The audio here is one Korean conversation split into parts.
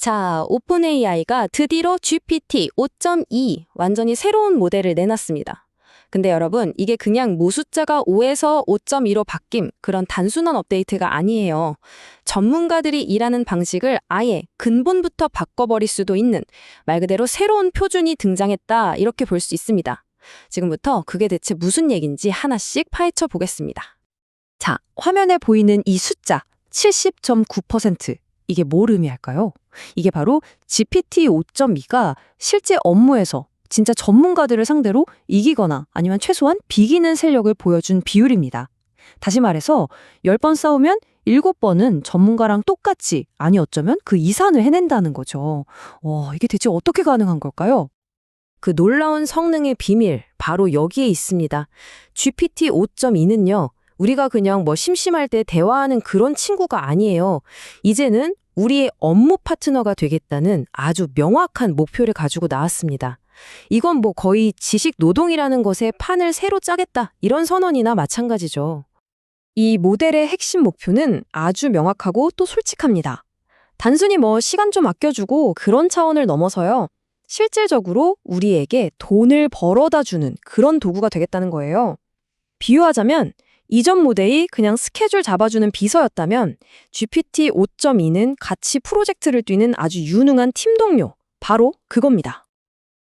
자, 오픈AI가 드디어 GPT 5.2 완전히 새로운 모델을 내놨습니다. 근데 여러분, 이게 그냥 모숫자가 5에서 5.2로 바뀜 그런 단순한 업데이트가 아니에요. 전문가들이 일하는 방식을 아예 근본부터 바꿔버릴 수도 있는 말 그대로 새로운 표준이 등장했다 이렇게 볼 수 있습니다. 지금부터 그게 대체 무슨 얘기인지 하나씩 파헤쳐 보겠습니다. 자, 화면에 보이는 이 숫자 70.9% 이게 뭘 의미할까요? 이게 바로 GPT 5.2가 실제 업무에서 진짜 전문가들을 상대로 이기거나 아니면 최소한 비기는 세력을 보여준 비율입니다. 다시 말해서 10번 싸우면 7번은 전문가랑 똑같이 아니 어쩌면 그 이상을 해낸다는 거죠. 이게 대체 어떻게 가능한 걸까요? 그 놀라운 성능의 비밀, 바로 여기에 있습니다. GPT 5.2는요, 우리가 그냥 심심할 때 대화하는 그런 친구가 아니에요. 이제는 우리의 업무 파트너가 되겠다는 아주 명확한 목표를 가지고 나왔습니다. 이건 거의 지식 노동이라는 것에 판을 새로 짜겠다, 이런 선언이나 마찬가지죠. 이 모델의 핵심 목표는 아주 명확하고 또 솔직합니다. 단순히 시간 좀 아껴주고 그런 차원을 넘어서요. 실질적으로 우리에게 돈을 벌어다 주는 그런 도구가 되겠다는 거예요. 비유하자면 이전 모델이 그냥 스케줄 잡아주는 비서였다면 GPT 5.2는 같이 프로젝트를 뛰는 아주 유능한 팀 동료, 바로 그겁니다.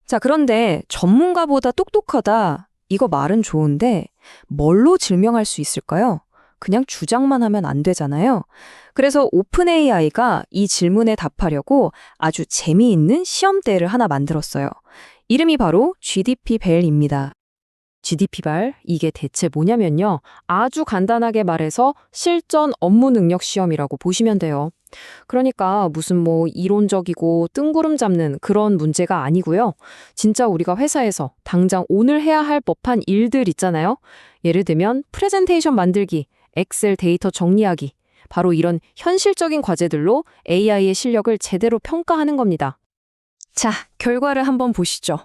자, 그런데 전문가보다 똑똑하다, 이거 말은 좋은데 뭘로 증명할 수 있을까요? 그냥 주장만 하면 안 되잖아요. 그래서 오픈AI가 이 질문에 답하려고 아주 재미있는 시험대를 하나 만들었어요. 이름이 바로 GDP벨입니다. GDP발, 이게 대체 뭐냐면요. 아주 간단하게 말해서 실전 업무 능력 시험이라고 보시면 돼요. 그러니까 무슨 이론적이고 뜬구름 잡는 그런 문제가 아니고요. 진짜 우리가 회사에서 당장 오늘 해야 할 법한 일들 있잖아요. 예를 들면 프레젠테이션 만들기, 엑셀 데이터 정리하기, 바로 이런 현실적인 과제들로 AI의 실력을 제대로 평가하는 겁니다. 자, 결과를 한번 보시죠.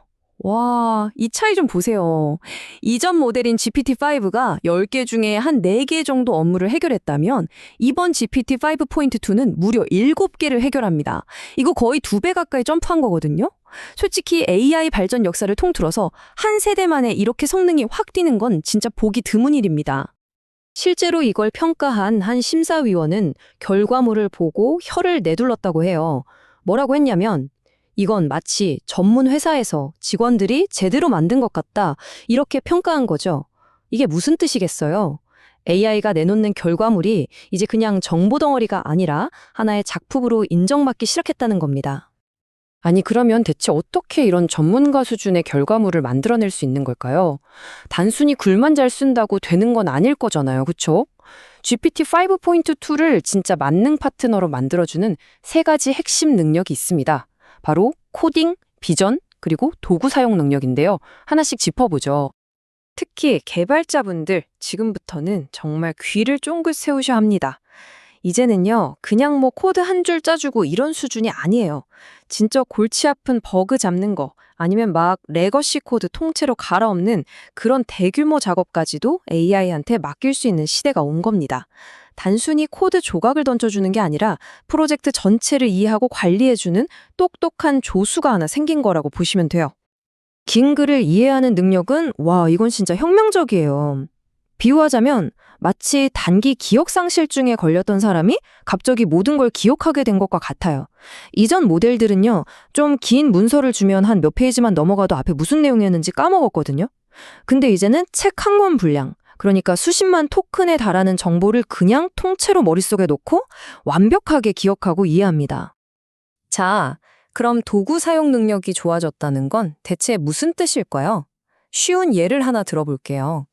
와, 이 차이 좀 보세요. 이전 모델인 GPT-5가 10개 중에 한 4개 정도 업무를 해결했다면 이번 GPT-5.2는 무려 7개를 해결합니다. 이거 거의 2배 가까이 점프한 거거든요. 솔직히 AI 발전 역사를 통틀어서 한 세대 만에 이렇게 성능이 확 뛰는 건 진짜 보기 드문 일입니다. 실제로 이걸 평가한 한 심사위원은 결과물을 보고 혀를 내둘렀다고 해요. 뭐라고 했냐면, 이건 마치 전문 회사에서 직원들이 제대로 만든 것 같다, 이렇게 평가한 거죠. 이게 무슨 뜻이겠어요? AI가 내놓는 결과물이 이제 그냥 정보 덩어리가 아니라 하나의 작품으로 인정받기 시작했다는 겁니다. 아니, 그러면 대체 어떻게 이런 전문가 수준의 결과물을 만들어낼 수 있는 걸까요? 단순히 글만 잘 쓴다고 되는 건 아닐 거잖아요, 그쵸? GPT-5.2를 진짜 만능 파트너로 만들어주는 3가지 핵심 능력이 있습니다. 바로 코딩, 비전, 그리고 도구 사용 능력인데요. 하나씩 짚어보죠. 특히 개발자분들, 지금부터는 정말 귀를 쫑긋 세우셔야 합니다. 이제는요, 그냥 코드 한 줄 짜주고 이런 수준이 아니에요. 진짜 골치 아픈 버그 잡는 거, 아니면 레거시 코드 통째로 갈아엎는 그런 대규모 작업까지도 AI한테 맡길 수 있는 시대가 온 겁니다. 단순히 코드 조각을 던져주는 게 아니라 프로젝트 전체를 이해하고 관리해주는 똑똑한 조수가 하나 생긴 거라고 보시면 돼요. 긴 글을 이해하는 능력은 이건 진짜 혁명적이에요. 비유하자면 마치 단기 기억상실증에 걸렸던 사람이 갑자기 모든 걸 기억하게 된 것과 같아요. 이전 모델들은요, 좀 긴 문서를 주면 한 몇 페이지만 넘어가도 앞에 무슨 내용이었는지 까먹었거든요. 근데 이제는 책 한 권 분량, 그러니까 수십만 토큰에 달하는 정보를 그냥 통째로 머릿속에 놓고 완벽하게 기억하고 이해합니다. 자, 그럼 도구 사용 능력이 좋아졌다는 건 대체 무슨 뜻일까요? 쉬운 예를 하나 들어볼게요.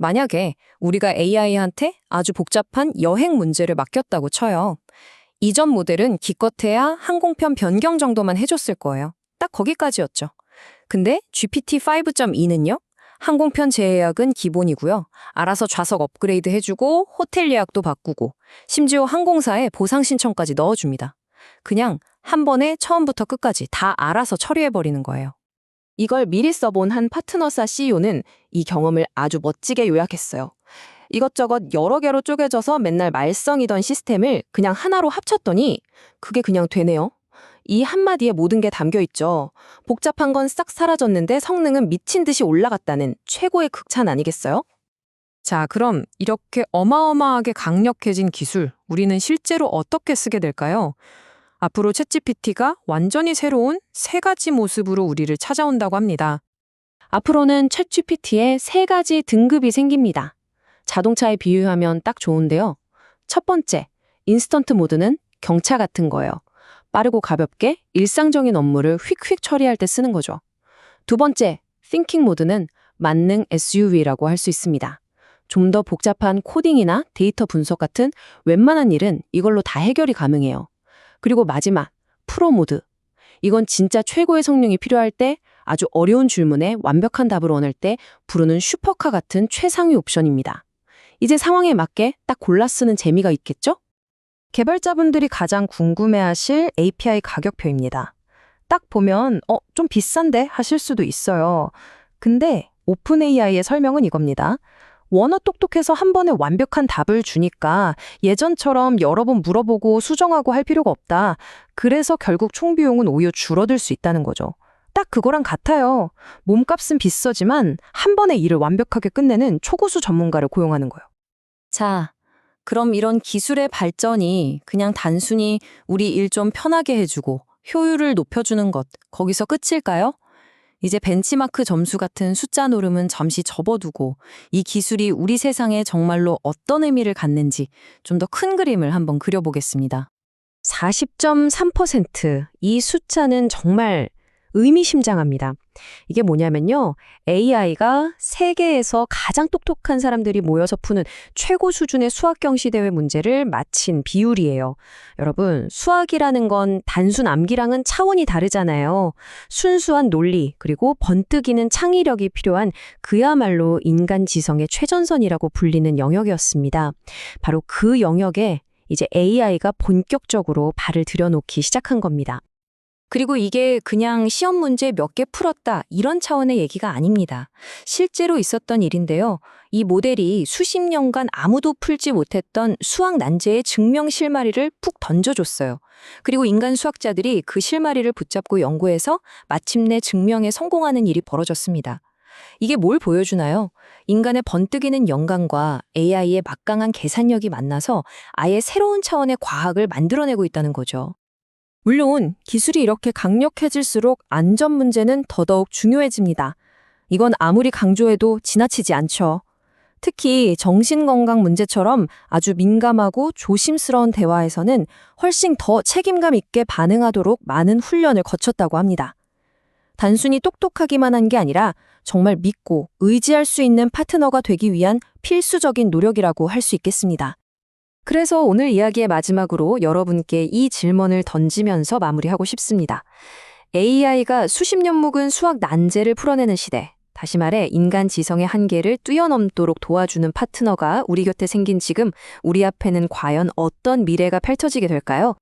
만약에 우리가 AI한테 아주 복잡한 여행 문제를 맡겼다고 쳐요. 이전 모델은 기껏해야 항공편 변경 정도만 해줬을 거예요. 딱 거기까지였죠. 근데 GPT-5.2는요? 항공편 재예약은 기본이고요. 알아서 좌석 업그레이드 해주고 호텔 예약도 바꾸고 심지어 항공사에 보상 신청까지 넣어줍니다. 그냥 한 번에 처음부터 끝까지 다 알아서 처리해버리는 거예요. 이걸 미리 써본 한 파트너사 CEO는 이 경험을 아주 멋지게 요약했어요. 이것저것 여러 개로 쪼개져서 맨날 말썽이던 시스템을 그냥 하나로 합쳤더니 그게 그냥 되네요. 이 한마디에 모든 게 담겨 있죠. 복잡한 건 싹 사라졌는데 성능은 미친 듯이 올라갔다는 최고의 극찬 아니겠어요? 자, 그럼 이렇게 어마어마하게 강력해진 기술, 우리는 실제로 어떻게 쓰게 될까요? 앞으로 챗GPT가 완전히 새로운 세 가지 모습으로 우리를 찾아온다고 합니다. 앞으로는 챗GPT에 세 가지 등급이 생깁니다. 자동차에 비유하면 딱 좋은데요. 첫 번째, 인스턴트 모드는 경차 같은 거예요. 빠르고 가볍게 일상적인 업무를 휙휙 처리할 때 쓰는 거죠. 두 번째, Thinking 모드는 만능 SUV라고 할 수 있습니다. 좀 더 복잡한 코딩이나 데이터 분석 같은 웬만한 일은 이걸로 다 해결이 가능해요. 그리고 마지막, 프로 모드. 이건 진짜 최고의 성능이 필요할 때, 아주 어려운 질문에 완벽한 답을 원할 때 부르는 슈퍼카 같은 최상위 옵션입니다. 이제 상황에 맞게 딱 골라 쓰는 재미가 있겠죠? 개발자분들이 가장 궁금해하실 API 가격표입니다. 딱 보면 좀 비싼데 하실 수도 있어요. 근데 오픈 AI의 설명은 이겁니다. 워낙 똑똑해서 한 번에 완벽한 답을 주니까 예전처럼 여러 번 물어보고 수정하고 할 필요가 없다. 그래서 결국 총 비용은 오히려 줄어들 수 있다는 거죠. 딱 그거랑 같아요. 몸값은 비싸지만 한 번에 일을 완벽하게 끝내는 초고수 전문가를 고용하는 거예요. 자, 그럼 이런 기술의 발전이 그냥 단순히 우리 일 좀 편하게 해주고 효율을 높여주는 것, 거기서 끝일까요? 이제 벤치마크 점수 같은 숫자 노름은 잠시 접어두고 이 기술이 우리 세상에 정말로 어떤 의미를 갖는지 좀 더 큰 그림을 한번 그려보겠습니다. 40.3%. 이 숫자는 정말 의미심장합니다. 이게 뭐냐면요. AI가 세계에서 가장 똑똑한 사람들이 모여서 푸는 최고 수준의 수학 경시대회 문제를 마친 비율이에요. 여러분, 수학이라는 건 단순 암기랑은 차원이 다르잖아요. 순수한 논리, 그리고 번뜩이는 창의력이 필요한 그야말로 인간 지성의 최전선이라고 불리는 영역이었습니다. 바로 그 영역에 이제 AI가 본격적으로 발을 들여놓기 시작한 겁니다. 그리고 이게 그냥 시험 문제 몇 개 풀었다 이런 차원의 얘기가 아닙니다. 실제로 있었던 일인데요. 이 모델이 수십 년간 아무도 풀지 못했던 수학 난제의 증명 실마리를 푹 던져줬어요. 그리고 인간 수학자들이 그 실마리를 붙잡고 연구해서 마침내 증명에 성공하는 일이 벌어졌습니다. 이게 뭘 보여주나요? 인간의 번뜩이는 영감과 AI의 막강한 계산력이 만나서 아예 새로운 차원의 과학을 만들어내고 있다는 거죠. 물론 기술이 이렇게 강력해질수록 안전 문제는 더더욱 중요해집니다. 이건 아무리 강조해도 지나치지 않죠. 특히 정신건강 문제처럼 아주 민감하고 조심스러운 대화에서는 훨씬 더 책임감 있게 반응하도록 많은 훈련을 거쳤다고 합니다. 단순히 똑똑하기만 한 게 아니라 정말 믿고 의지할 수 있는 파트너가 되기 위한 필수적인 노력이라고 할 수 있겠습니다. 그래서 오늘 이야기의 마지막으로 여러분께 이 질문을 던지면서 마무리하고 싶습니다. AI가 수십 년 묵은 수학 난제를 풀어내는 시대, 다시 말해 인간 지성의 한계를 뛰어넘도록 도와주는 파트너가 우리 곁에 생긴 지금 우리 앞에는 과연 어떤 미래가 펼쳐지게 될까요?